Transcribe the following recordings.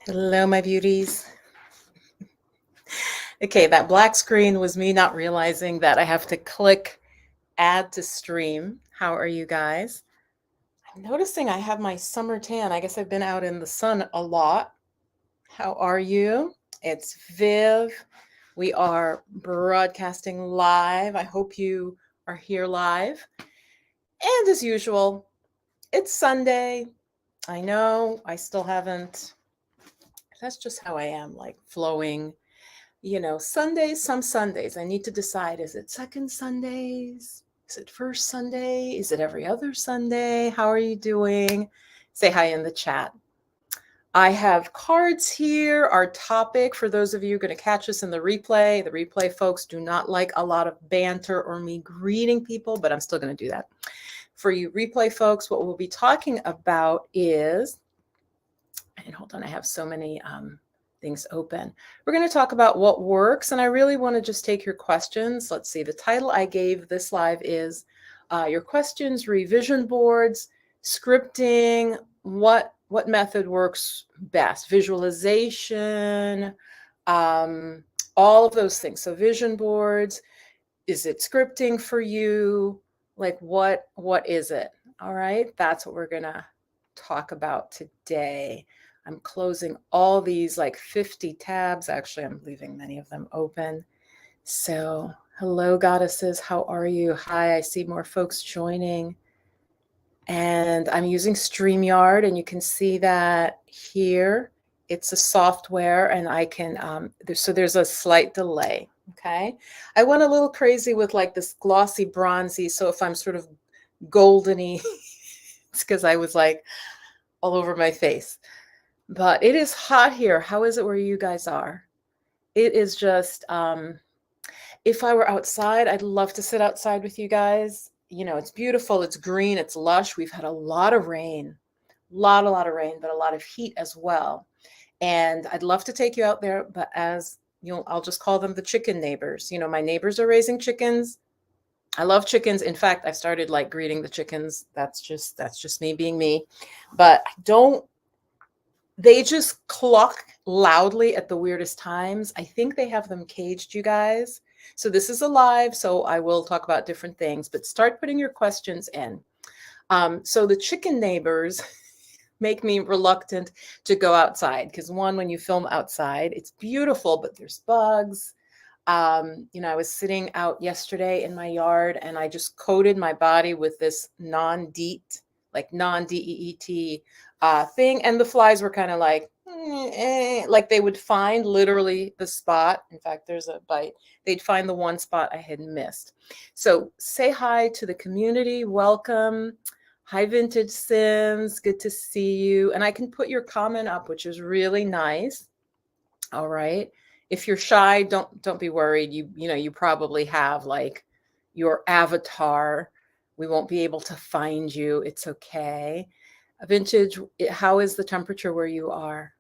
Hello, my beauties. Okay, that black screen was me not realizing that I have to click add to stream. How are you guys? I'm noticing I have my summer tan. I guess I've been out in the sun a lot. How are you? It's Viv. We are broadcasting live. I hope you are here live. And as usual, it's Sunday. I know I still haven't, that's just how I am, like flowing. Sundays, some Sundays, I need to decide, is it second Sundays? Is it first Sunday? Is it every other Sunday? How are you doing? Say hi in the chat. I have cards here. Our topic, for those of you going to catch us in the replay folks do not like a lot of banter or me greeting people, but I'm still going to do that. For you replay folks, what we'll be talking about is, and hold on, I have so many things open. We're going to talk about what works, and I really want to just take your questions. Let's see, the title I gave this live is your questions, revision boards, scripting, what method works best, visualization, all of those things. So vision boards, is it scripting for you? Like what is it? All right, that's what we're going to talk about today. I'm closing all these like 50 tabs. Actually, I'm leaving many of them open. So hello, goddesses. How are you? Hi, I see more folks joining. And I'm using StreamYard, and you can see that here. It's a software, and I can, there's a slight delay, okay? I went a little crazy with like this glossy bronzy, so if I'm sort of goldeny, it's because I was like all over my face. But it is hot here. How is it where you guys are? It is just, if I were outside, I'd love to sit outside with you guys. It's beautiful, it's green, it's lush. We've had a lot of rain, a lot of rain, but a lot of heat as well. And I'd love to take you out there, but I'll just call them the chicken neighbors. My neighbors are raising chickens. I love chickens. In fact, I've started like greeting the chickens. That's just me being me. But they just cluck loudly at the weirdest times. I think they have them caged, you guys. So this is a live, so I will talk about different things, but start putting your questions in. So the chicken neighbors make me reluctant to go outside because one, when you film outside, it's beautiful, but there's bugs. I was sitting out yesterday in my yard and I just coated my body with this non-DEET, like non-DEET thing. And the flies were kind of like, like they would find literally the spot. In fact, there's a bite. They'd find the one spot I had missed. So say hi to the community. Welcome. Hi, Vintage Sims. Good to see you. And I can put your comment up, which is really nice. All right. If you're shy, don't be worried. You probably have like your avatar. We won't be able to find you. It's okay. Vintage, how is the temperature where you are?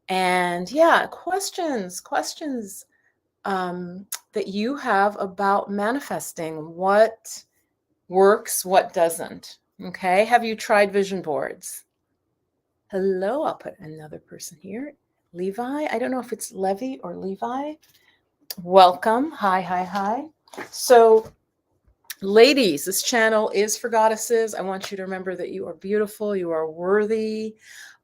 And yeah, questions that you have about manifesting. What works, what doesn't? Okay. Have you tried vision boards? Hello, I'll put another person here. Levi, I don't know if it's Levi or Levi. Welcome. Hi. So, ladies, this channel is for goddesses. I want you to remember that you are beautiful, you are worthy.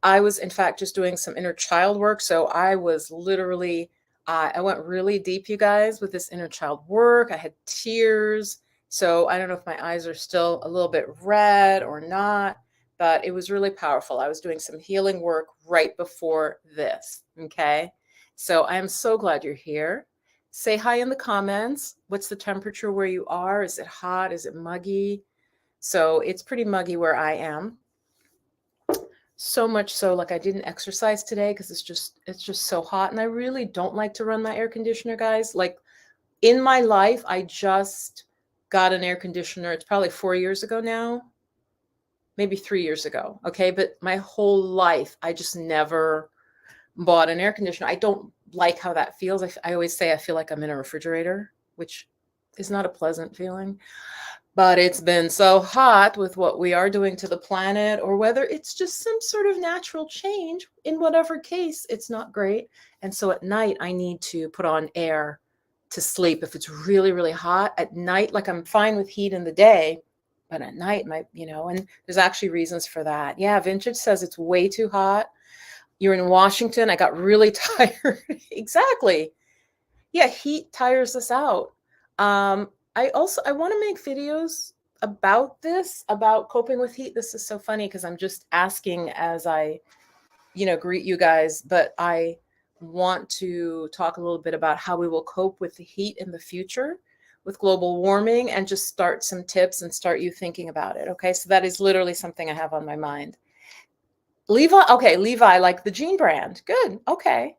I was, in fact, just doing some inner child work. So I was literally, I went really deep, you guys, with this inner child work. I had tears. So I don't know if my eyes are still a little bit red or not, but it was really powerful. I was doing some healing work right before this. Okay. So I am so glad you're here. Say hi in the comments. What's the temperature where you are? Is it hot? Is it muggy? So it's pretty muggy where I am. So much so, like I didn't exercise today because it's just so hot. And I really don't like to run my air conditioner, guys. Like in my life, I just got an air conditioner. It's probably 4 years ago now, maybe 3 years ago. Okay. But my whole life, I just never bought an air conditioner. I don't like how that feels. I always say I feel like I'm in a refrigerator, which is not a pleasant feeling. But it's been so hot with what we are doing to the planet, or whether it's just some sort of natural change. In whatever case, it's not great. And so at night, I need to put on air to sleep. If it's really, really hot at night, like I'm fine with heat in the day, but at night, and there's actually reasons for that. Yeah, Vintage says it's way too hot. You're in Washington. I got really tired. Exactly. Yeah, heat tires us out. I want to make videos about this, about coping with heat. This is so funny because I'm just asking as I, greet you guys, but I want to talk a little bit about how we will cope with the heat in the future with global warming, and just start some tips and start you thinking about it. Okay, so that is literally something I have on my mind. Levi, okay, Levi, like the jean brand. Good. Okay.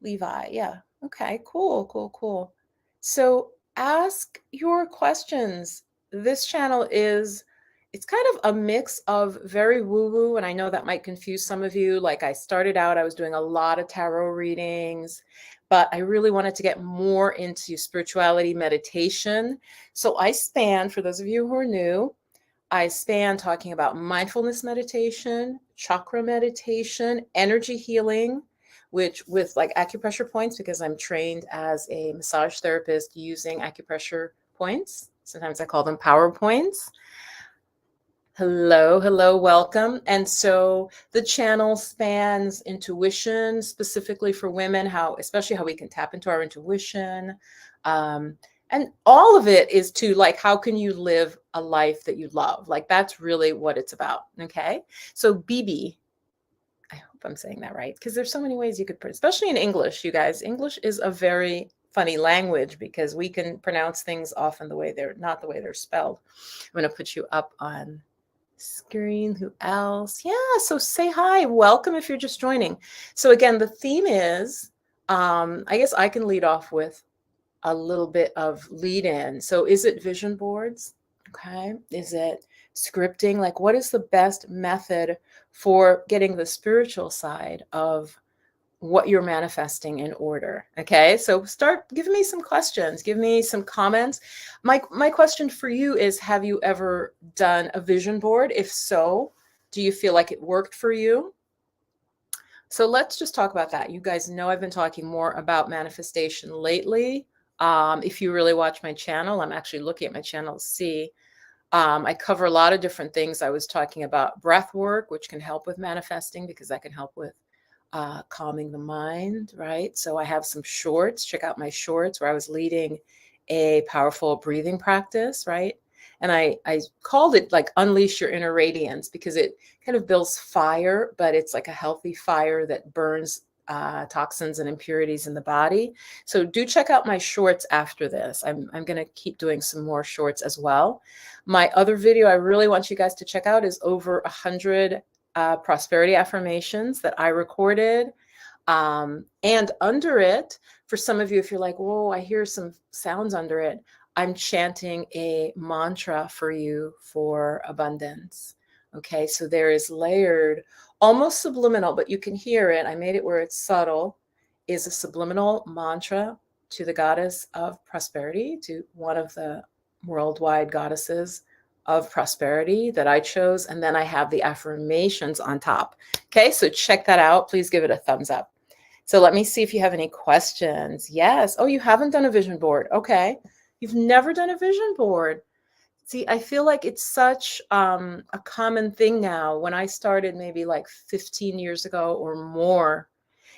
Levi, yeah. Okay, cool, cool, cool. So ask your questions. This channel it's kind of a mix of very woo-woo, and I know that might confuse some of you. Like, I started out, I was doing a lot of tarot readings, but I really wanted to get more into spirituality, meditation. So I span, for those of you who are new, I span talking about mindfulness meditation, chakra meditation, energy healing, which with like acupressure points, because I'm trained as a massage therapist using acupressure points. Sometimes I call them power points. Hello, hello, welcome. And so the channel spans intuition, specifically for women, especially how we can tap into our intuition. And all of it is to, like, how can you live a life that you love? Like, that's really what it's about. Okay. So BB, I hope I'm saying that right, because there's so many ways you could put it, especially in English, you guys. English is a very funny language because we can pronounce things often not the way they're spelled. I'm going to put you up on screen. Who else? Yeah, so say hi. Welcome if you're just joining. So again, the theme is, I guess I can lead off with a little bit of lead in. So is it vision boards? Okay. Is it scripting? Like, what is the best method for getting the spiritual side of what you're manifesting in order? Okay, so start giving me some questions, give me some comments. My question for you is, have you ever done a vision board? If so, do you feel like it worked for you? So let's just talk about that. You guys know I've been talking more about manifestation lately. If you really watch my channel, I'm actually looking at my channel to see. I cover a lot of different things. I was talking about breath work, which can help with manifesting because that can help with calming the mind, right? So I have some shorts. Check out my shorts where I was leading a powerful breathing practice, right? And I called it like Unleash Your Inner Radiance because it kind of builds fire, but it's like a healthy fire that burns toxins and impurities in the body. So do check out my shorts after this. I'm going to keep doing some more shorts as well. My other video I really want you guys to check out is over 100 prosperity affirmations that I recorded. And under it, for some of you, if you're like, whoa, I hear some sounds under it, I'm chanting a mantra for you for abundance. Okay, so there is layered, almost subliminal, but you can hear it. I made it where it's subtle, is a subliminal mantra to the goddess of prosperity, to one of the worldwide goddesses of prosperity that I chose. And then I have the affirmations on top. Okay, so check that out. Please give it a thumbs up. So let me see if you have any questions. Yes. Oh, you haven't done a vision board. Okay. You've never done a vision board. See, I feel like it's such a common thing now. When I started maybe like 15 years ago or more,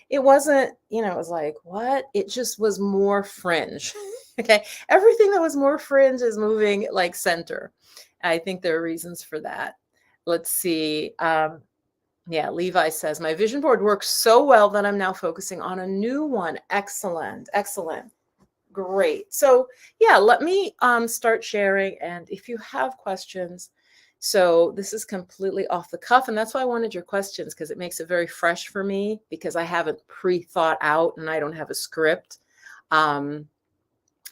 it wasn't, it was like, what? It just was more fringe. Okay. Everything that was more fringe is moving like center. I think there are reasons for that. Let's see. Yeah, Levi says, my vision board works so well that I'm now focusing on a new one. Excellent. Excellent. Great. So yeah, let me start sharing. And if you have questions, so this is completely off the cuff. And that's why I wanted your questions, because it makes it very fresh for me, because I haven't pre-thought out and I don't have a script.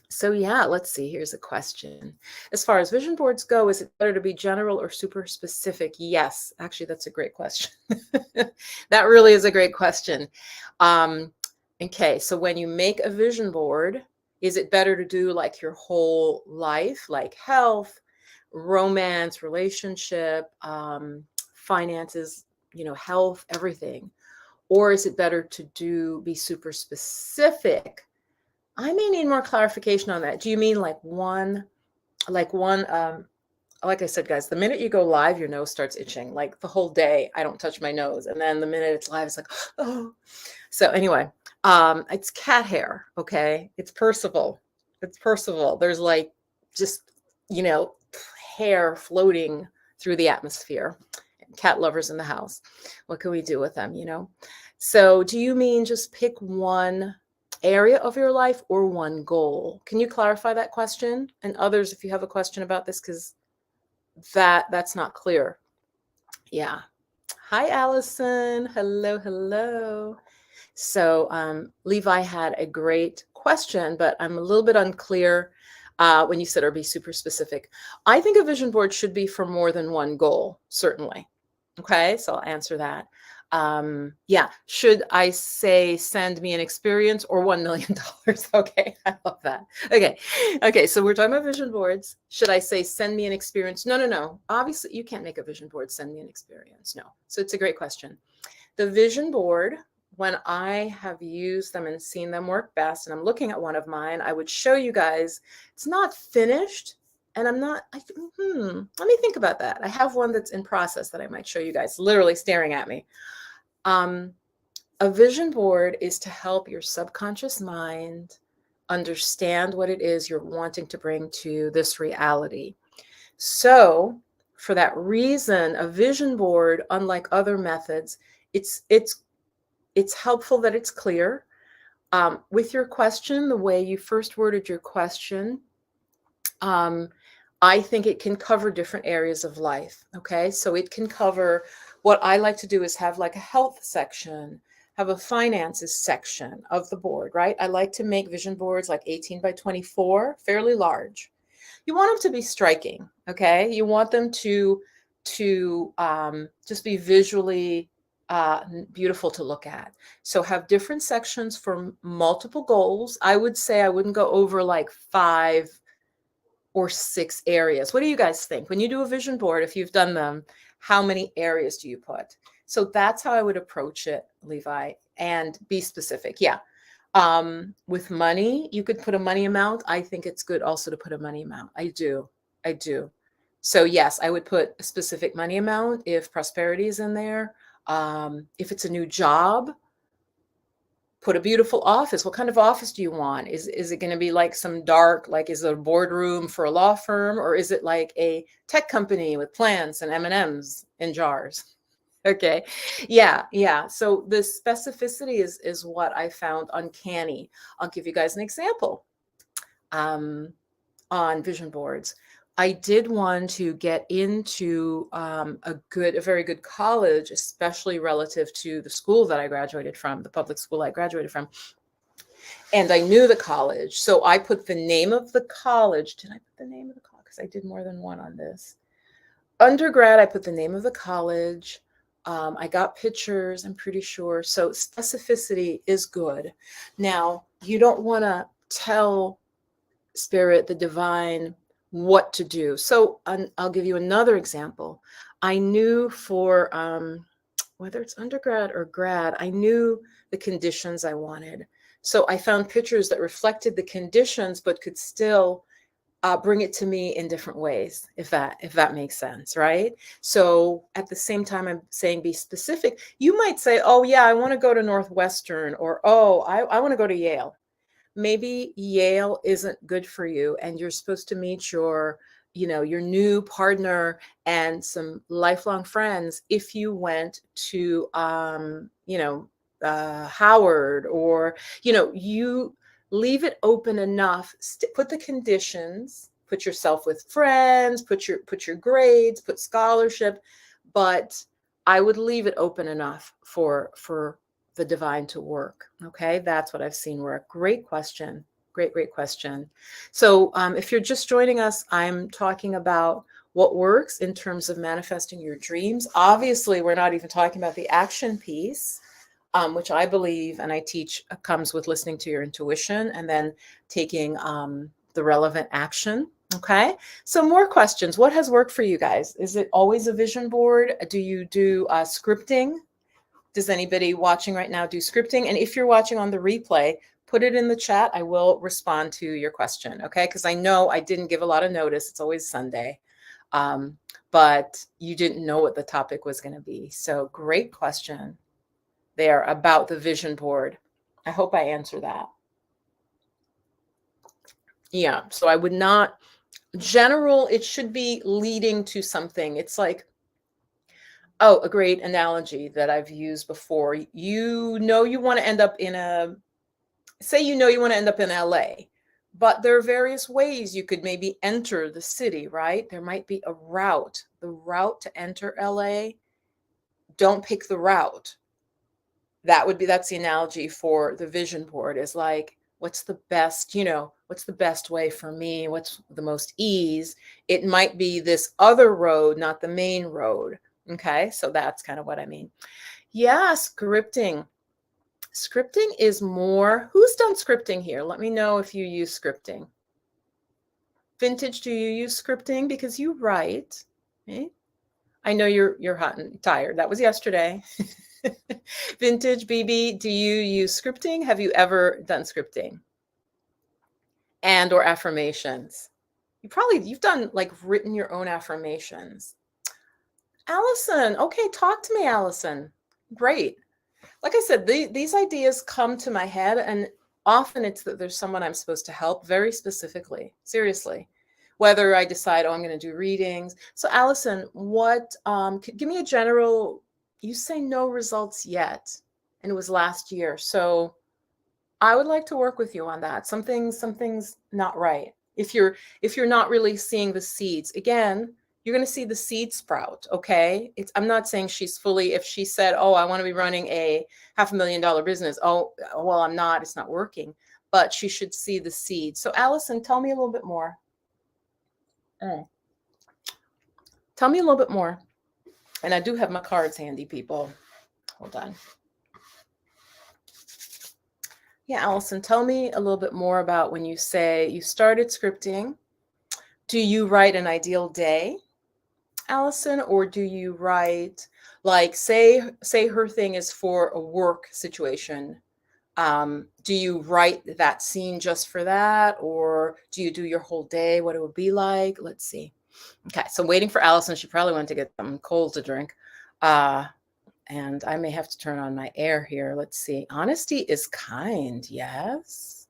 So yeah, let's see. Here's a question. As far as vision boards go, is it better to be general or super specific? Yes, actually, that's a great question. That really is a great question. Okay, so when you make a vision board, Is it better to do like your whole life, like health, romance, relationship, finances, health, everything? Or is it better to be super specific? I may need more clarification on that. Do you mean like one, like I said, guys, the minute you go live, your nose starts itching. Like the whole day, I don't touch my nose. And then the minute it's live, it's like, oh. So anyway, it's cat hair, okay? It's Percival. It's Percival. There's like just, hair floating through the atmosphere. Cat lovers in the house. What can we do with them, So do you mean just pick one area of your life or one goal? Can you clarify that question? And others, if you have a question about this, because that's not clear. Yeah. Hi, Allison. Hello, hello. So Levi had a great question, but I'm a little bit unclear when you said or be super specific. I think a vision board should be for more than one goal, certainly. Okay, so I'll answer that. Yeah, should I say send me an experience or $1 million? Okay, I love that. Okay, so we're talking about vision boards. Should I say send me an experience? No. Obviously, you can't make a vision board, send me an experience. No. So it's a great question. The vision board, when I have used them and seen them work best, and I'm looking at one of mine, I would show you guys, it's not finished. And I'm not, let me think about that. I have one that's in process that I might show you guys, literally staring at me. A vision board is to help your subconscious mind understand what it is you're wanting to bring to this reality. So for that reason, a vision board, unlike other methods, it's helpful that it's clear. With your question, the way you first worded your question, I think it can cover different areas of life. Okay, so it can cover, what I like to do is have like a health section, have a finances section of the board, right? I like to make vision boards like 18 by 24, fairly large. You want them to be striking, okay? You want them to just be visually beautiful to look at. So have different sections for multiple goals. I would say I wouldn't go over like 5 or 6 areas. What do you guys think? When you do a vision board, if you've done them, how many areas do you put? So that's how I would approach it, Levi, and be specific. Yeah. With money, you could put a money amount. I think it's good also to put a money amount. I do. So yes, I would put a specific money amount if prosperity is in there. If it's a new job, put a beautiful office. What kind of office do you want? Is it going to be like some dark, like is it a boardroom for a law firm, or is it like a tech company with plants and M&Ms in jars? Okay. Yeah. So the specificity is what I found uncanny. I'll give you guys an example on vision boards. I did want to get into a very good college, especially relative to the school that I graduated from, the public school I graduated from. And I knew the college. So I put the name of the college. Did I put the name of the college? Because I did more than one on this. Undergrad, I put the name of the college. I got pictures, I'm pretty sure. So specificity is good. Now, you don't want to tell Spirit, the divine, what to do. So I'll give you another example. I knew for whether it's undergrad or grad, I knew the conditions I wanted. So I found pictures that reflected the conditions, but could still bring it to me in different ways, if that makes sense, right? So at the same time, I'm saying be specific. You might say, oh yeah, I want to go to Northwestern, or oh, I want to go to Yale. Maybe Yale isn't good for you, and you're supposed to meet your new partner and some lifelong friends if you went to Howard, or you leave it open enough. Put the conditions, put yourself with friends, put your grades, put scholarship, but I would leave it open enough for the divine to work. Okay, that's what I've seen work. Great question. Great question. So if you're just joining us, I'm talking about what works in terms of manifesting your dreams. Obviously, we're not even talking about the action piece. which I believe and I teach comes with listening to your intuition and then taking the relevant action. Okay. So more questions. What has worked for you guys? Is it always a vision board? Do you do scripting? Does anybody watching right now do scripting? And if you're watching on the replay, put it in the chat. I will respond to your question. Okay. Because I know I didn't give a lot of notice. It's always Sunday. But you didn't know what the topic was going to be. So great question there about the vision board. I hope I answer that. Yeah. So I would not general, it should be leading to something. It's like, oh, a great analogy that I've used before. You know, you want to end up in say you want to end up in LA, but there are various ways you could maybe enter the city, right? There might be a route, the route to enter LA. Don't pick the route. That's the analogy for the vision board, is like, what's the best, what's the best way for me? What's the most ease? It might be this other road, not the main road. Okay. So that's kind of what I mean. Yeah. Scripting. Scripting is more, who's done scripting here? Let me know if you use scripting. Vintage, do you use scripting? Because you write. Okay? I know you're hot and tired. That was yesterday. Vintage, BB, do you use scripting? Have you ever done scripting? And or affirmations? You've done like written your own affirmations. Allison, okay, talk to me, Allison. Great. Like I said, these ideas come to my head, and often it's that there's someone I'm supposed to help very specifically, seriously. Whether I decide, I'm going to do readings. So Allison, give me a general, you say no results yet, and it was last year. So I would like to work with you on that. Something's not right. If you're not really seeing the seeds, again, you're going to see the seed sprout. Okay. I'm not saying she's fully, if she said, oh, I want to be running a $500,000 business. Oh, well, I'm not, it's not working, but she should see the seed. So Allison, tell me a little bit more. Tell me a little bit more. And I do have my cards handy, people. Hold on. Yeah, Allison, tell me a little bit more about when you say you started scripting. Do you write an ideal day, Allison, or do you write, like, say her thing is for a work situation? Do you write that scene just for that, or do you do your whole day, what it would be like? Let's see. Okay, so waiting for Allison. She probably went to get some cold to drink. And I may have to turn on my air here. Let's see. Honesty is kind. Yes.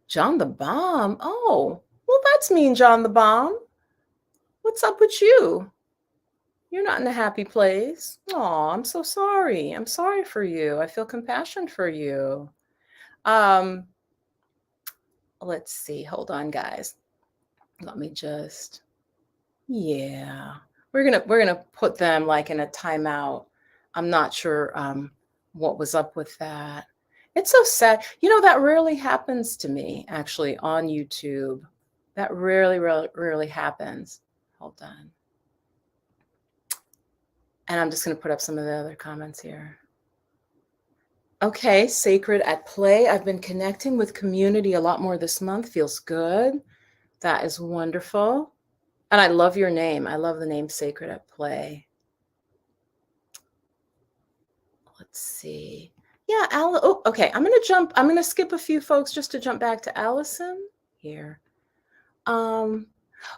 John the Bomb. Oh, well, that's mean, John the Bomb. What's up with you? You're not in a happy place. Oh, I'm so sorry. I'm sorry for you. I feel compassion for you. Let's see. Hold on, guys. Let me just, yeah. We're gonna put them like in a timeout. I'm not sure what was up with that. It's so sad. That rarely happens to me, actually, on YouTube. That rarely happens. Hold on. And I'm just going to put up some of the other comments here. Okay, Sacred at Play. I've been connecting with community a lot more this month. Feels good. That is wonderful. And I love your name. I love the name Sacred at Play. Let's see. Yeah, oh, okay. I'm going to skip a few folks just to jump back to Allison here.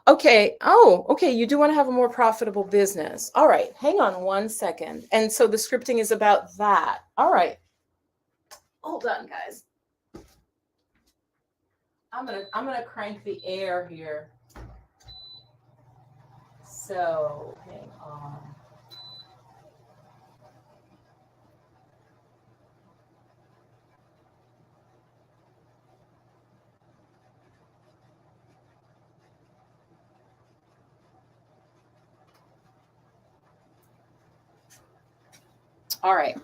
Okay. Oh, okay. You do want to have a more profitable business. All right. Hang on one second. And so the scripting is about that. All right. Hold on, guys. I'm gonna crank the air here. So hang on. All right.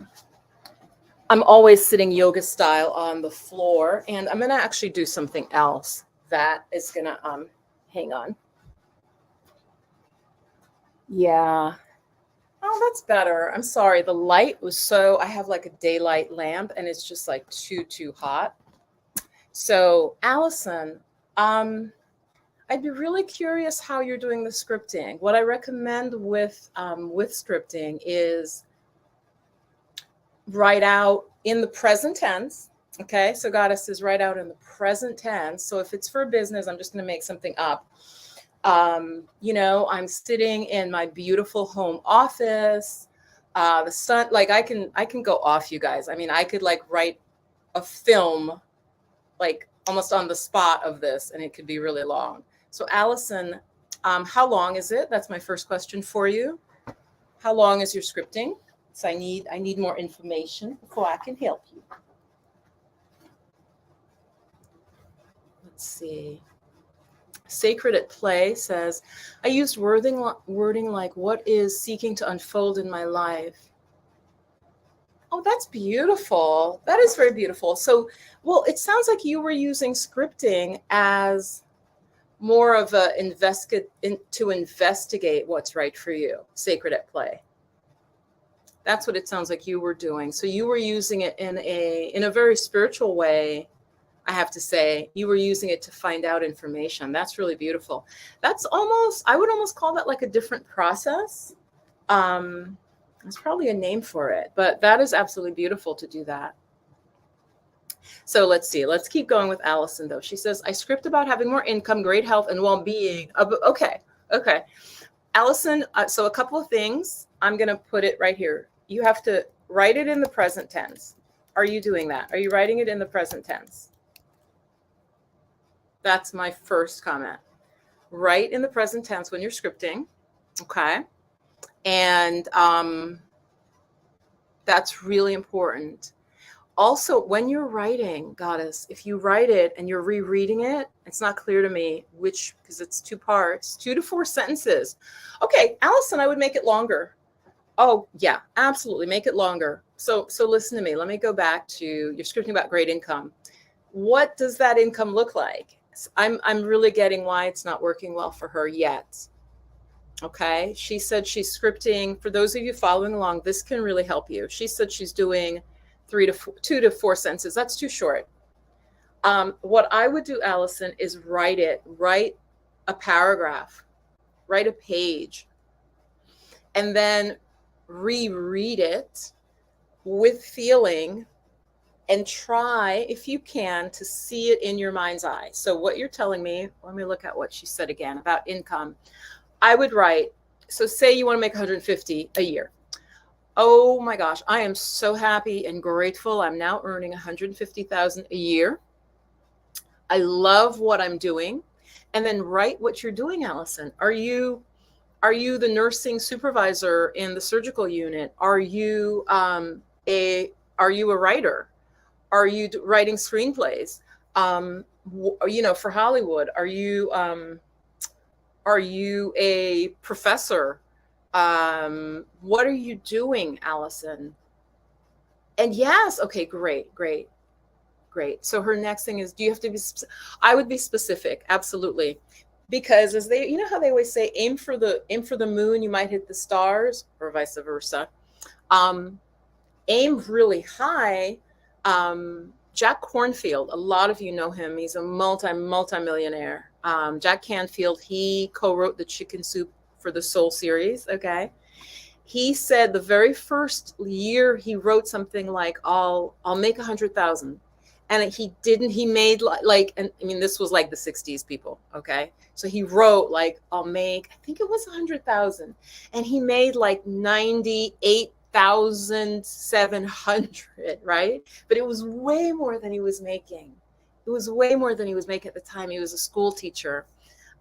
I'm always sitting yoga style on the floor, and I'm going to actually do something else that is going to, hang on. Yeah. Oh, that's better. I'm sorry. The light was so, I have like a daylight lamp and it's just like too hot. So, Allison, um, I'd be really curious how you're doing the scripting. What I recommend with scripting is write out in the present tense. Okay, so Goddess is write out in the present tense. So if it's for business, I'm just going to make something up. I'm sitting in my beautiful home office. The sun, like I can go off, you guys. I mean, I could like write a film like almost on the spot of this, and it could be really long. So Allison, how long is it? That's my first question for you. How long is your scripting? So I need more information before I can help you. Let's see. Sacred at Play says, I used wording like what is seeking to unfold in my life. Oh, that's beautiful. That is very beautiful. So, well, it sounds like you were using scripting as more of to investigate what's right for you. Sacred at Play. That's what it sounds like you were doing. So you were using it in a very spiritual way. I have to say, you were using it to find out information. That's really beautiful. I would almost call that like a different process. There's probably a name for it, but that is absolutely beautiful to do that. So let's see. Let's keep going with Allison, though. She says, I script about having more income, great health, and well-being. Okay. Allison, so a couple of things. I'm going to put it right here. You have to write it in the present tense. Are you doing that? Are you writing it in the present tense? That's my first comment. Write in the present tense when you're scripting. Okay. And that's really important. Also, when you're writing, Goddess, if you write it and you're rereading it, it's not clear to me because it's 2 parts, 2 to 4 sentences. Okay, Allison, I would make it longer. Oh, yeah, absolutely. Make it longer. So listen to me. Let me go back to you're scripting about great income. What does that income look like? I'm really getting why it's not working well for her yet. Okay. She said she's scripting. For those of you following along, this can really help you. She said she's doing 2 to 4 sentences. That's too short. What I would do, Allison, is write a paragraph, write a page, and then reread it with feeling and try, if you can, to see it in your mind's eye. So what you're telling me, let me look at what she said again about income. I would write, so say you want to make 150 a year. Oh my gosh, I am so happy and grateful. I'm now earning 150,000 a year. I love what I'm doing. And then write what you're doing, Allison. Are you the nursing supervisor in the surgical unit? Are you a writer? Are you writing screenplays? For Hollywood, are you a professor? What are you doing, Allison? And yes, okay, great. So her next thing is, do you have to be? I would be specific, absolutely, because as they, how they always say, aim for the moon, you might hit the stars, or vice versa. Aim really high. Jack Cornfield, a lot of you know him. He's a multi-millionaire. Jack Canfield, he co-wrote the Chicken Soup for the Soul series. Okay. He said the very first year he wrote something like, I'll make 100,000. And he made and I mean, this was like the 60s, people. Okay. So he wrote like, I'll make, I think it was 100,000. And he made like 98,700, right? But it was way more than he was making. It was way more than he was making at the time. He was a school teacher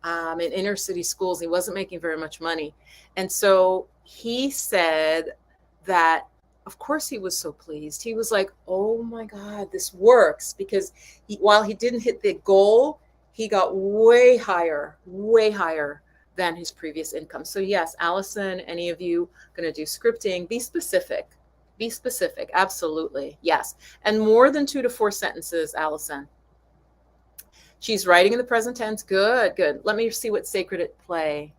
in inner city schools. He wasn't making very much money. And so he said that, of course, he was so pleased. He was like, oh my God, this works. Because while he didn't hit the goal, he got way higher than his previous income. So yes, Allison, any of you going to do scripting, be specific. Be specific. Absolutely. Yes. And more than 2 to 4 sentences, Allison. She's writing in the present tense. Good. Let me see what Sacred at Play.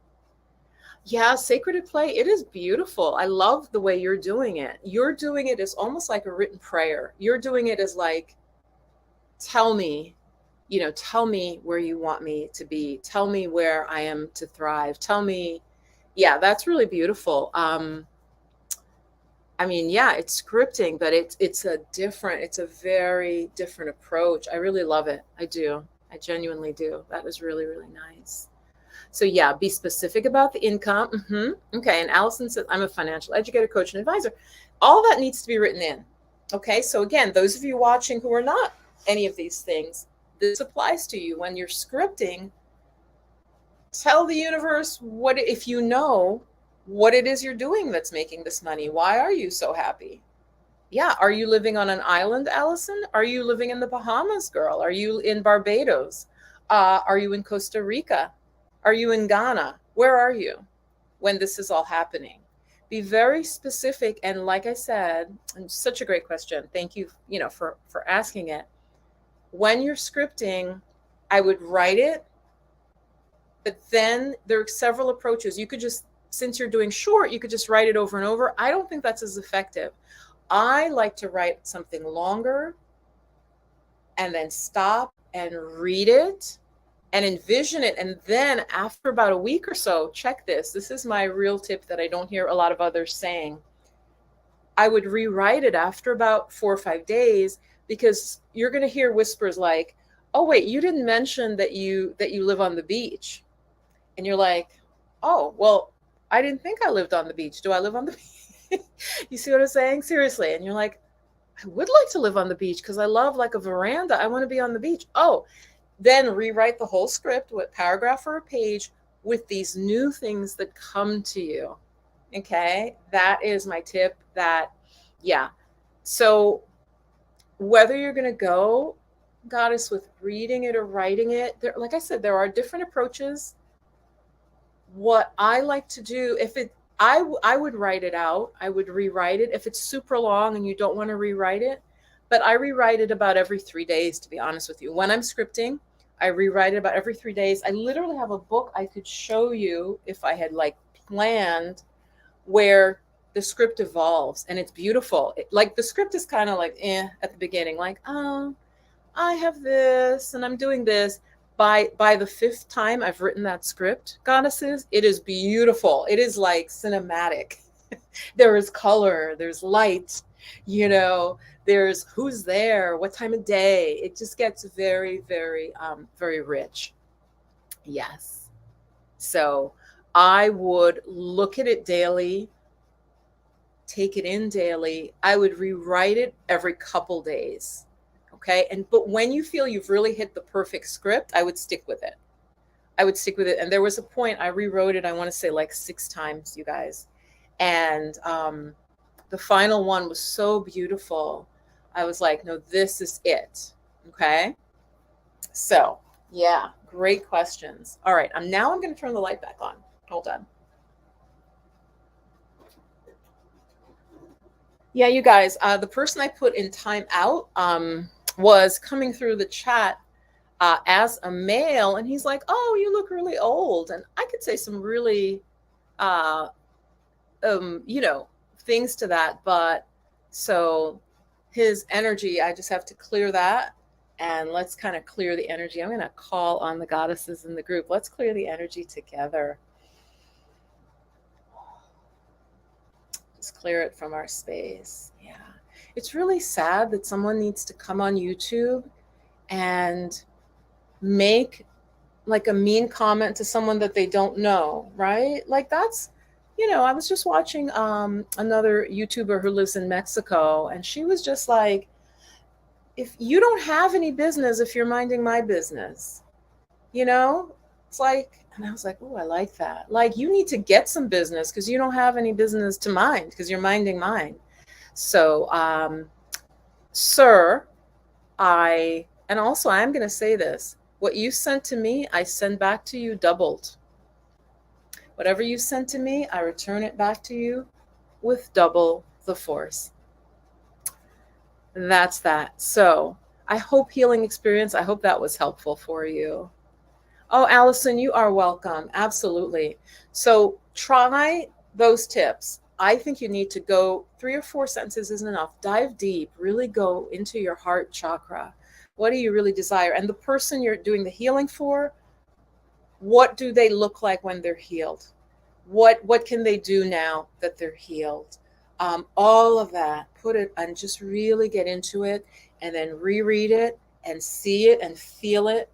Yeah, sacred play, it is beautiful. I love the way you're doing it. You're doing it as almost like a written prayer. You're doing it as like, tell me, tell me where you want me to be. Tell me where I am to thrive. Tell me, yeah, that's really beautiful. I mean, yeah, it's scripting, but it's a very different approach. I really love it. I do. I genuinely do. That was really, really nice. So yeah, be specific about the income. Okay. And Allison says, I'm a financial educator, coach, and advisor. All that needs to be written in. Okay. So again, those of you watching who are not any of these things, this applies to you when you're scripting. Tell the universe what, if you know what it is you're doing that's making this money. Why are you so happy? Yeah. Are you living on an island, Allison? Are you living in the Bahamas, girl? Are you in Barbados? Are you in Costa Rica? Are you in Ghana? Where are you when this is all happening? Be very specific. And like I said, and such a great question. Thank you, for asking it. When you're scripting, I would write it, but then there are several approaches. You could just, since you're doing short, you could just write it over and over. I don't think that's as effective. I like to write something longer and then stop and read it and envision it. And then after about a week or so, check this. This is my real tip that I don't hear a lot of others saying. I would rewrite it after about 4 or 5 days, because you're going to hear whispers like, oh, wait, you didn't mention that you live on the beach. And you're like, oh, well, I didn't think I lived on the beach. Do I live on the beach? You see what I'm saying? Seriously. And you're like, I would like to live on the beach because I love like a veranda. I want to be on the beach. Oh, then rewrite the whole script with paragraph or a page with these new things that come to you. Okay. That is my tip. Yeah. So whether you're going to go, Goddess, with reading it or writing it, there, like I said, there are different approaches. What I like to do, I would write it out. I would rewrite it if it's super long and you don't want to rewrite it. But I rewrite it about every 3 days, to be honest with you. When I'm scripting, I rewrite it about every 3 days. I literally have a book I could show you if I had like planned, where the script evolves and it's beautiful. Like the script is kind of like at the beginning, like, oh, I have this and I'm doing this. By the 5th time I've written that script, goddesses, it is beautiful. It is like cinematic. There is color, there's light, there's who's there, what time of day. It just gets very, very, very rich. Yes. So I would look at it daily, take it in daily. I would rewrite it every couple days. Okay. But when you feel you've really hit the perfect script, I would stick with it. And there was a point I rewrote it, I want to say like 6 times, you guys. And the final one was so beautiful. I was like, no, this is it. Okay. So yeah, great questions. All right. I'm going to turn the light back on. Hold on. Yeah, you guys, the person I put in timeout was coming through the chat as a male, and he's like, oh, you look really old. And I could say some really, things to that. But so his energy, I just have to clear that. And let's kind of clear the energy. I'm going to call on the goddesses in the group. Let's clear the energy together. Just clear it from our space. Yeah. It's really sad that someone needs to come on YouTube and make like a mean comment to someone that they don't know, right? Like that's, I was just watching another YouTuber who lives in Mexico, and she was just like, if you don't have any business, if you're minding my business, it's like, and I was like, oh, I like that. Like, you need to get some business because you don't have any business to mind because you're minding mine. So, sir, and also I'm going to say this, what you sent to me, I send back to you doubled. Whatever you sent to me, I return it back to you with double the force. That's that. So I hope healing experience, I hope that was helpful for you. Oh, Allison, you are welcome. Absolutely. So try those tips. I think you need to go 3 or 4 sentences isn't enough. Dive deep, really go into your heart chakra. What do you really desire? And the person you're doing the healing for, what do they look like when they're healed? What can they do now that they're healed? All of that, put it and just really get into it, and then reread it and see it and feel it.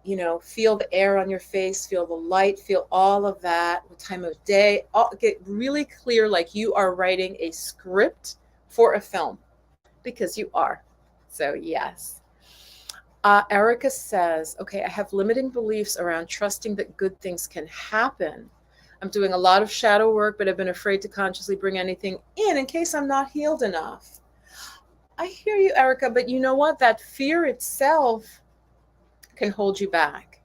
You know, feel the air on your face, feel the light, feel all of that, what time of day, get really clear, like you are writing a script for a film, because you are. So yes. Erica says, okay, I have limiting beliefs around trusting that good things can happen. I'm doing a lot of shadow work, but I've been afraid to consciously bring anything in case I'm not healed enough. I hear you, Erica, but you know what? That fear itself can hold you back.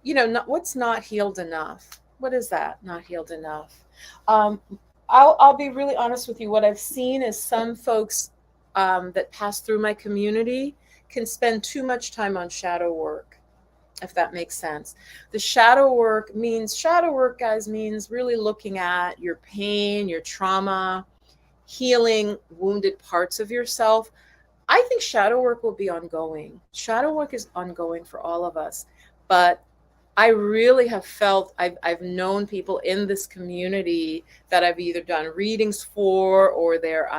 You know, what's not healed enough? What is that? Not healed enough. I'll be really honest with you. What I've seen is some folks that pass through my community can spend too much time on shadow work, if that makes sense. The shadow work, guys, means really looking at your pain, your trauma, healing wounded parts of yourself. I think shadow work will be ongoing. Shadow work is ongoing for all of us. But I really have felt, I've known people in this community that I've either done readings for, or they're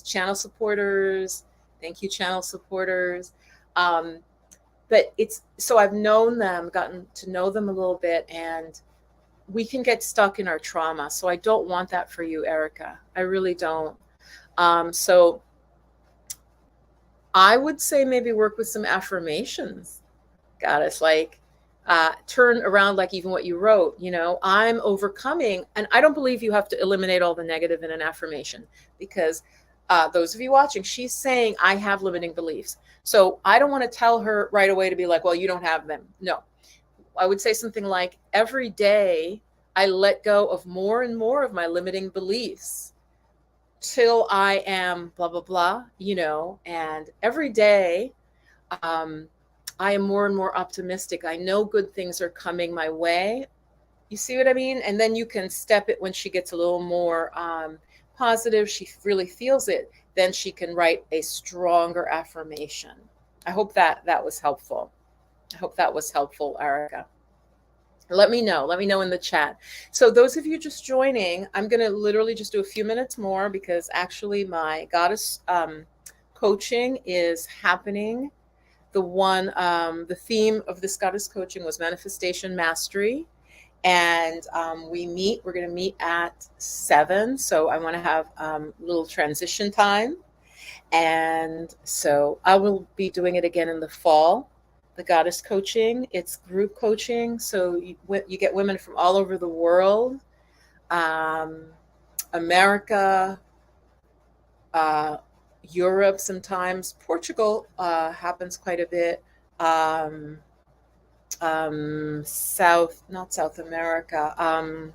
channel supporters. Thank you, channel supporters. But so I've known them, gotten to know them a little bit, and we can get stuck in our trauma. So I don't want that for you, Erica. I really don't. So I would say maybe work with some affirmations. Goddess, like turn around, like even what you wrote, you know, I'm overcoming. And I don't believe you have to eliminate all the negative in an affirmation, because those of you watching, she's saying, I have limiting beliefs. So I don't want to tell her right away to be like, well, you don't have them. No, I would say something like, every day I let go of more and more of my limiting beliefs till I am blah, blah, blah, you know, and every day I am more and more optimistic. I know good things are coming my way. You see what I mean? And then you can step it when she gets a little more positive, she really feels it, then she can write a stronger affirmation. I hope that was helpful. I hope that was helpful, Erica. Let me know in the chat. So those of you just joining, I'm going to literally just do a few minutes more, because actually my goddess coaching is happening. The theme of this goddess coaching was manifestation mastery. And we're going to meet at 7. So I want to have a little transition time. And so I will be doing it again in the fall. The goddess coaching, it's group coaching. So you get women from all over the world, America, Europe sometimes, Portugal happens quite a bit. Not South America,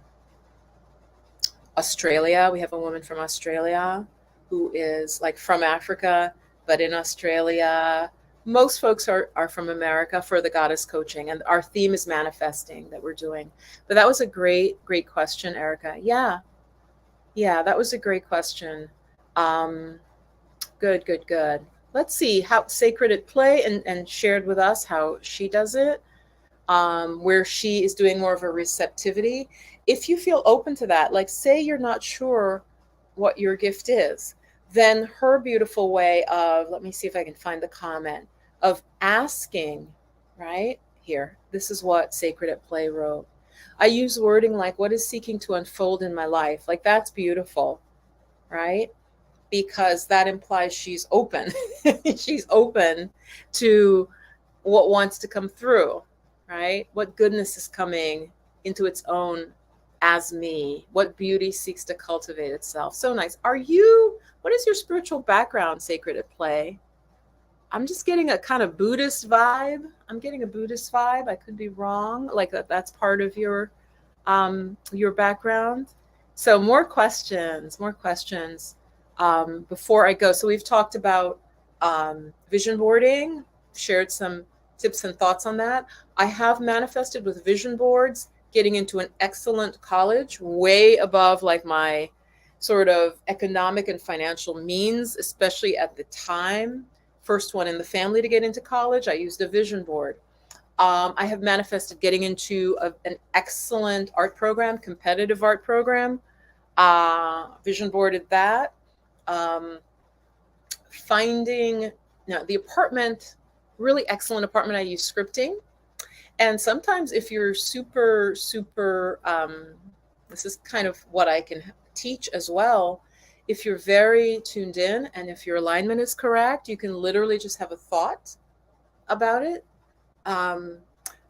Australia. We have a woman from Australia who is like from Africa, but in Australia. Most folks are from America for the goddess coaching, and our theme is manifesting that we're doing. But that was a great question, Erica. Yeah, that was a great question. Good. Let's see how Sacred at Play and shared with us how she does it. Where she is doing more of a receptivity. If you feel open to that, like say you're not sure what your gift is, then her beautiful way of, let me see if I can find the comment, of asking, right? Here, this is what Sacred at Play wrote. I use wording like, what is seeking to unfold in my life? Like, that's beautiful, right? Because that implies she's open. She's open to what wants to come through. Right? What goodness is coming into its own as me? What beauty seeks to cultivate itself? So nice. What is your spiritual background, Sacred at Play? I'm just getting a kind of Buddhist vibe. I could be wrong. Like that's part of your background. So more questions before I go. So we've talked about vision boarding, shared some tips and thoughts on that. I have manifested with vision boards, getting into an excellent college, way above like my sort of economic and financial means, especially at the time. First one in the family to get into college, I used a vision board. I have manifested getting into an excellent art program, competitive art program. Vision boarded that. Um, Finding the apartment, really excellent apartment. I use scripting. And sometimes if you're super, this is kind of what I can teach as well. If you're very tuned in and if your alignment is correct, you can literally just have a thought about it.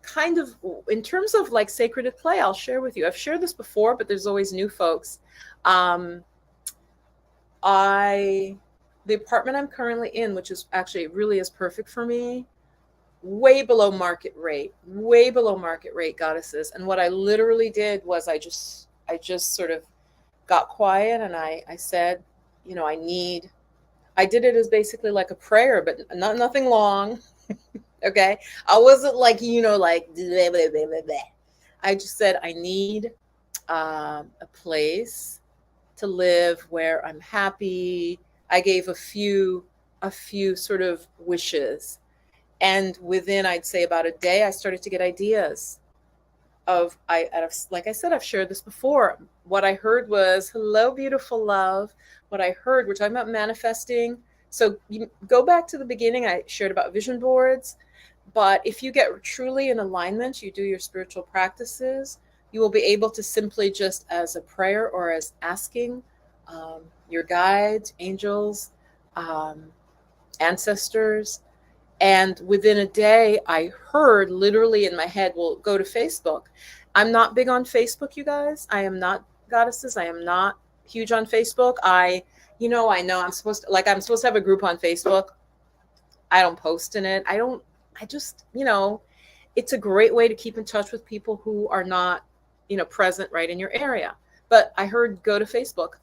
Kind of in terms of like sacred play, I'll share with you. I've shared this before, but there's always new folks. The apartment I'm currently in, which is actually really is perfect for me, way below market rate, goddesses. And what I literally did was I just sort of got quiet and I said, I did it as basically like a prayer, but nothing long. Okay. I wasn't like, like, blah, blah, blah, blah, blah. I just said, I need a place to live where I'm happy. I gave a few sort of wishes. And within, I'd say about a day, I started to get ideas like I said, I've shared this before. What I heard was, hello, beautiful love. What I heard, we're talking about manifesting. So you go back to the beginning, I shared about vision boards. But if you get truly in alignment, you do your spiritual practices, you will be able to simply just as a prayer or as asking your guides, angels, ancestors. And within a day, I heard literally in my head, well, go to Facebook. I'm not big on Facebook, you guys. I am not, goddesses. I am not huge on Facebook. I know I'm supposed to have a group on Facebook. I don't post in it. I just, it's a great way to keep in touch with people who are not, present right in your area. But I heard go to Facebook.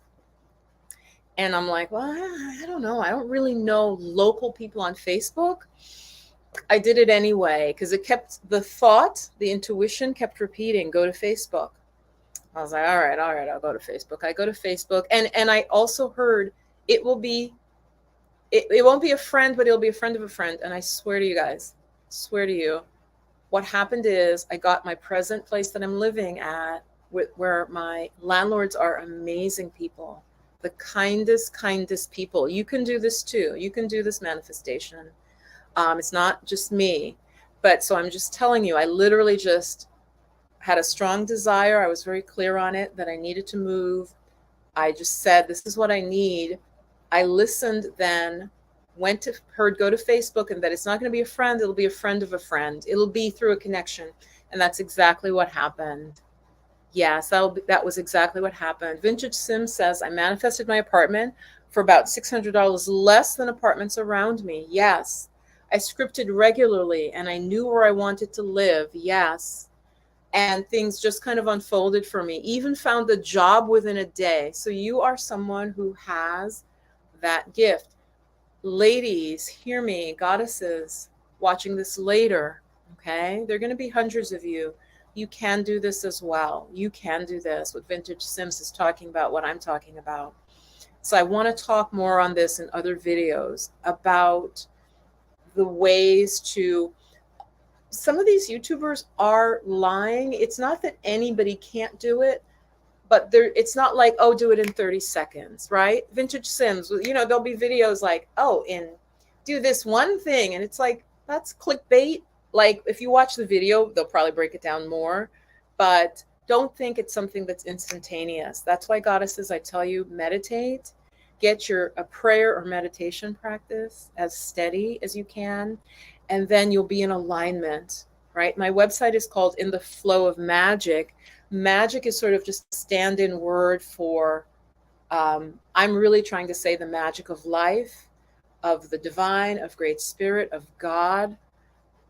And I'm like, well, I don't know. I don't really know local people on Facebook. I did it anyway because it kept the thought, the intuition kept repeating, go to Facebook. I was like, all right, I'll go to Facebook. I go to Facebook. And I also heard it won't be a friend, but it'll be a friend of a friend. And I swear to you guys, what happened is I got my present place that I'm living at, where my landlords are amazing people. The kindest people. You can do this too. You can do this manifestation. It's not just me. But so I'm just telling you, I literally just had a strong desire. I was very clear on it that I needed to move. I just said, this is what I need. I listened then, go to Facebook, and that it's not going to be a friend. It'll be a friend of a friend. It'll be through a connection. And that's exactly what happened. Yes, that was exactly what happened. Vintage Sim says, I manifested my apartment for about $600 less than apartments around me. Yes. I scripted regularly and I knew where I wanted to live. Yes. And things just kind of unfolded for me. Even found a job within a day. So you are someone who has that gift. Ladies, hear me, goddesses watching this later. Okay. There are going to be hundreds of you. You can do this as well. You can do this. What Vintage Sims is talking about, what I'm talking about. So I want to talk more on this in other videos about the ways to, some of these YouTubers are lying. It's not that anybody can't do it, but it's not like, oh, do it in 30 seconds, right? Vintage Sims, there'll be videos like, oh, do this one thing. And it's like, that's clickbait. Like if you watch the video, they'll probably break it down more, but don't think it's something that's instantaneous. That's why, goddesses, I tell you, meditate, get a prayer or meditation practice as steady as you can, and then you'll be in alignment, right? My website is called In the Flow of Magic. Magic is sort of just a stand-in word for, I'm really trying to say the magic of life, of the divine, of great spirit, of God,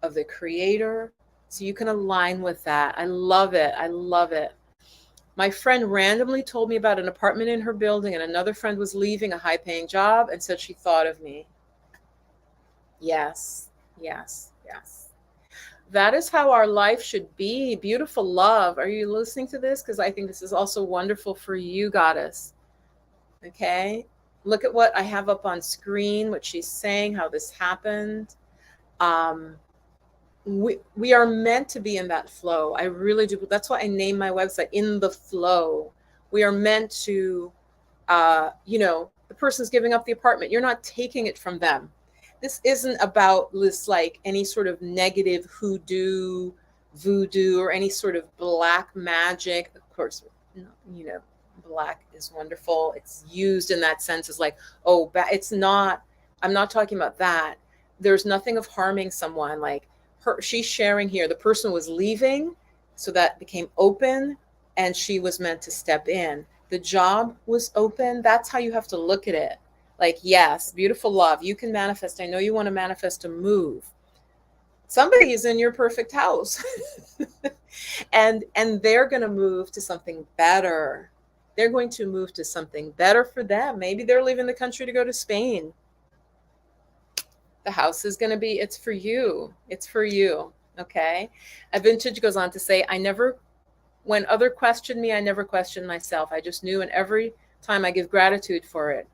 of the creator. So you can align with that. I love it. I love it. My friend randomly told me about an apartment in her building, and another friend was leaving a high-paying job and said she thought of me. Yes, yes, yes. That is how our life should be. Beautiful love. Are you listening to this? Because I think this is also wonderful for you, goddess. Okay. Look at what I have up on screen, what she's saying, how this happened. Um, we are meant to be in that flow. I really do. That's why I named my website In the Flow. We are meant to, the person's giving up the apartment. You're not taking it from them. This isn't about this like any sort of negative hoodoo, voodoo, or any sort of black magic. Of course, black is wonderful. It's used in that sense as like, oh, it's not. I'm not talking about that. There's nothing of harming someone. Like she's sharing here. The person was leaving, so that became open, and she was meant to step in. The job was open. That's how you have to look at it. Like, yes, beautiful love. You can manifest. I know you want to manifest a move. Somebody is in your perfect house and they're going to move to something better. They're going to move to something better for them. Maybe they're leaving the country to go to Spain. The house is going to be, it's for you. It's for you. Okay. A Vintage goes on to say, when other questioned me, I never questioned myself. I just knew, and every time I give gratitude for it.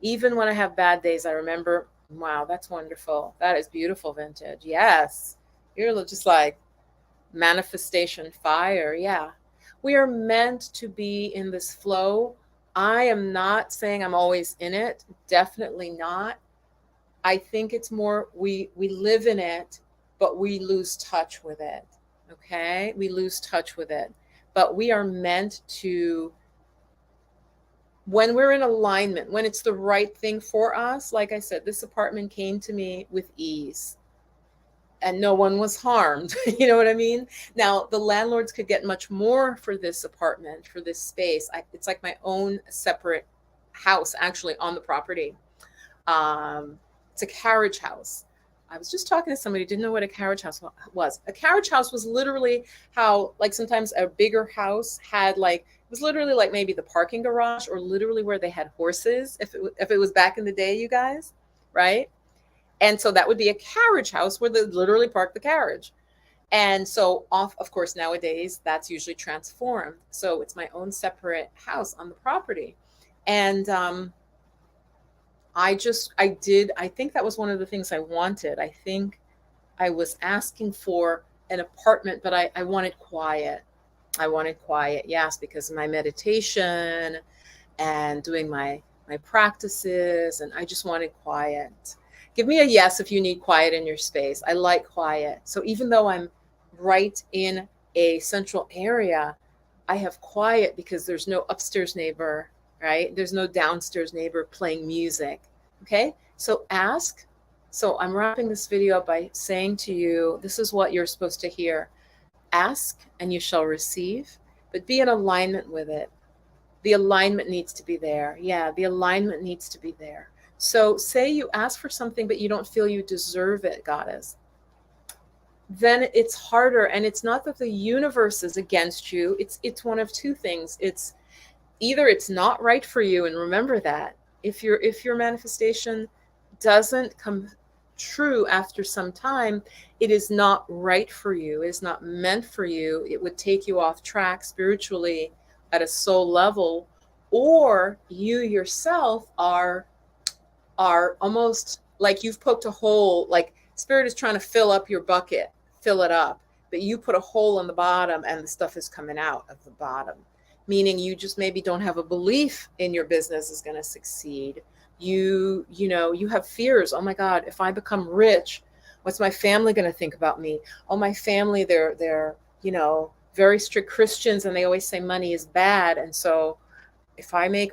Even when I have bad days, I remember, wow, that's wonderful. That is beautiful, Vintage. Yes. You're just like manifestation fire. Yeah. We are meant to be in this flow. I am not saying I'm always in it. Definitely not. I think it's more we live in it, but we lose touch with it. Okay? We lose touch with it. But we are meant to, when we're in alignment, when it's the right thing for us, like I said, this apartment came to me with ease and no one was harmed. You know what I mean? Now, the landlords could get much more for this apartment, for this space. It's like my own separate house, actually, on the property. It's a carriage house. I was just talking to somebody who didn't know what a carriage house was. A carriage house was literally how, like, sometimes a bigger house had, like, it was literally like maybe the parking garage, or literally where they had horses, if it was back in the day, you guys, right? And so that would be a carriage house where they literally park the carriage. And so of course, nowadays that's usually transformed. So it's my own separate house on the property. And I think that was one of the things I wanted. I think I was asking for an apartment, but I wanted quiet. I wanted quiet, yes, because of my meditation and doing my practices, and I just wanted quiet. Give me a yes if you need quiet in your space. I like quiet. So even though I'm right in a central area, I have quiet because there's no upstairs neighbor, right? There's no downstairs neighbor playing music. Okay? So ask. So I'm wrapping this video up by saying to you, this is what you're supposed to hear. Ask and you shall receive, but be in alignment with it. The alignment needs to be there. Yeah, the alignment needs to be there. So say you ask for something, but you don't feel you deserve it, goddess. Then it's harder. And it's not that the universe is against you. It's one of two things. It's either it's not right for you, and remember that. If your manifestation doesn't come true after some time, it is not right for you. It is not meant for you. It would take you off track spiritually at a soul level, or you yourself are almost like you've poked a hole, like spirit is trying to fill up your bucket, fill it up, but you put a hole in the bottom and the stuff is coming out of the bottom, meaning you just maybe don't have a belief in your business is going to succeed. You have fears. Oh my God, if I become rich, what's my family going to think about me? Oh, my family, they're very strict Christians, and they always say money is bad. And so if I make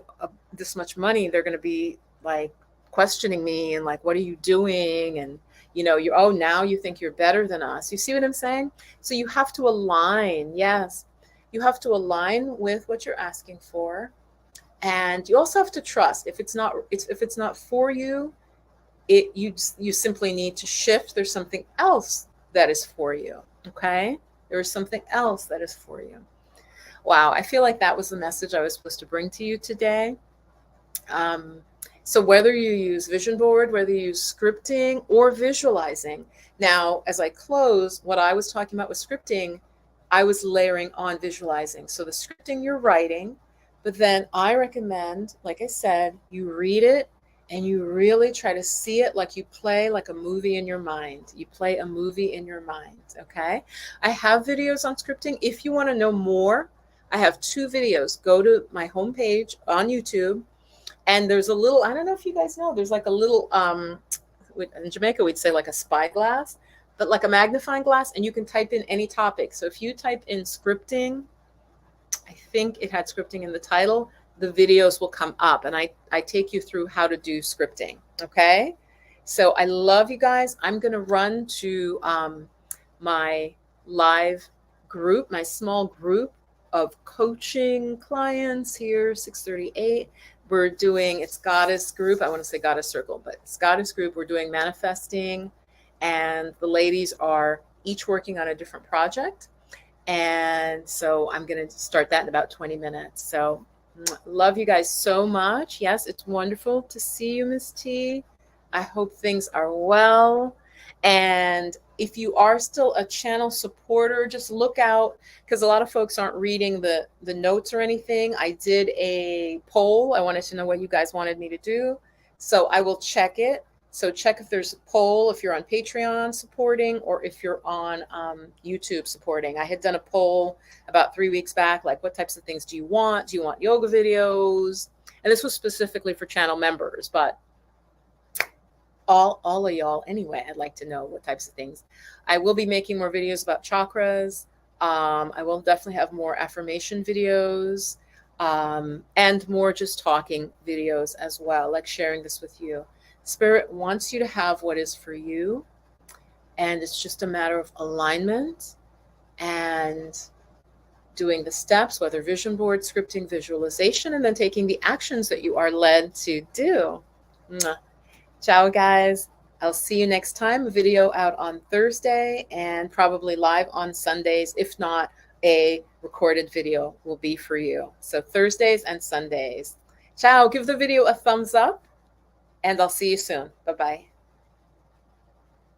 this much money, they're going to be like questioning me and like, what are you doing? And now you think you're better than us. You see what I'm saying? So you have to align. Yes, you have to align with what you're asking for. And you also have to trust. If it's not for you, you simply need to shift. There's something else that is for you. Okay? There is something else that is for you. Wow, I feel like that was the message I was supposed to bring to you today. So whether you use vision board, whether you use scripting or visualizing. Now, as I close, what I was talking about with scripting, I was layering on visualizing. So the scripting you're writing, but then I recommend, like I said, you read it and you really try to see it like you play like a movie in your mind. You play a movie in your mind, okay? I have videos on scripting. If you want to know more, I have 2 videos. Go to my homepage on YouTube, and there's a little, I don't know if you guys know, there's like a little, in Jamaica, we'd say like a spyglass, but like a magnifying glass, and you can type in any topic. So if you type in scripting, I think it had scripting in the title, the videos will come up, and I take you through how to do scripting. Okay. So I love you guys. I'm going to run to my live group, my small group of coaching clients here, 638. We're doing, it's Goddess Group. I want to say Goddess Circle, but it's Goddess Group. We're doing manifesting, and the ladies are each working on a different project. And so I'm going to start that in about 20 minutes. So love you guys so much. Yes, it's wonderful to see you, Miss T. I hope things are well. And if you are still a channel supporter, just look out, because a lot of folks aren't reading the notes or anything. I did a poll. I wanted to know what you guys wanted me to do. So I will check it. So check if there's a poll, if you're on Patreon supporting, or if you're on YouTube supporting. I had done a poll about 3 weeks back, like what types of things do you want? Do you want yoga videos? And this was specifically for channel members, but all of y'all anyway, I'd like to know what types of things. I will be making more videos about chakras. I will definitely have more affirmation videos, and more just talking videos as well, like sharing this with you. Spirit wants you to have what is for you, and it's just a matter of alignment and doing the steps, whether vision board, scripting, visualization, and then taking the actions that you are led to do. Mwah. Ciao, guys. I'll see you next time. A video out on Thursday and probably live on Sundays. If not, a recorded video will be for you. So Thursdays and Sundays. Ciao. Give the video a thumbs up, and I'll see you soon. Bye-bye.